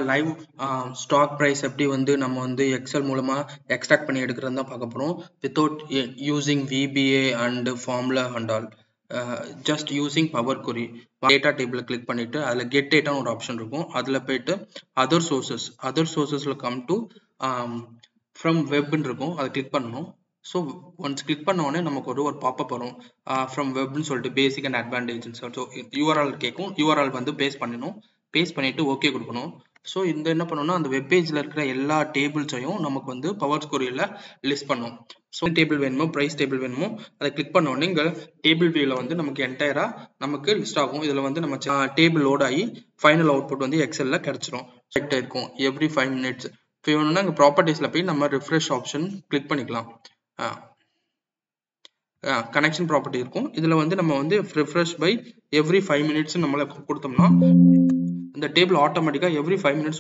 Live stock price எப்படி வந்து நம்ம வந்து எக்ஸல் மூலமா எக்ஸ்ட்ராக்ட் பண்ணி எடுக்கிறது தான் பார்க்க போறோம் without using VBA and formula and all just using power query data table click பண்ணிட்டு அதுல கெட் டேட்டான்னு ஒரு ஆப்ஷன் இருக்கும். அதுல போயிட்டு அதர் சோர்சஸ்ல கம் டு ஃப்ரம் வெப்னு இருக்கும், அதை கிளிக் பண்ணணும். ஸோ ஒன்ஸ் கிளிக் பண்ண உடனே நமக்கு ஒரு பாப்அப் வரும் ஃப்ரம் வெப்னு சொல்லிட்டு பேசிக் அண்ட் அட்வான்டேஜ்னு சொல்லிட்டு. யூஆர்எல் கேட்கும், யூஆர்எல் வந்து பேஸ்ட் பண்ணணும், பேஸ்ட் பண்ணிட்டு ஓகே கொடுக்கணும். ஸோ இந்த என்ன பண்ணணும்னா அந்த வெப் பேஜ்ல இருக்கிற எல்லா டேபிள்ஸையும் நமக்கு வந்து பவர் queryல லிஸ்ட் பண்ணும். ஸோ டேபிள் வேணுமோ பிரைஸ் டேபிள் வேணுமோ அதை கிளிக் பண்ண உடனே இங்க டேபிள் வியூல வந்து நமக்கு என்டையரா நமக்கு லிஸ்ட் ஆகும். இதுல வந்து நம்ம டேபிள் லோட் ஆகி ஃபைனல் அவுட்புட் வந்து எக்ஸல்ல கிடைச்சிரும். செக் இருக்கும் எவ்ரி 5 minutes. இப்போ வேணும்னா இங்க ப்ராப்பர்ட்டிஸ்ல போய் நம்ம ரிஃப்ரெஷ் ஆப்ஷன் கிளிக் பண்ணிக்கலாம். கனெக்ஷன் ப்ராப்பர்ட்டி இருக்கும். இதுல வந்து நம்ம வந்து ரிஃப்ரெஷ் பை எவ்ரி 5 minutes நம்மள கொடுத்தோம்னா இந்த டேபிள் ஆட்டோமேட்டிக்கா எவ்ரி 5 minutes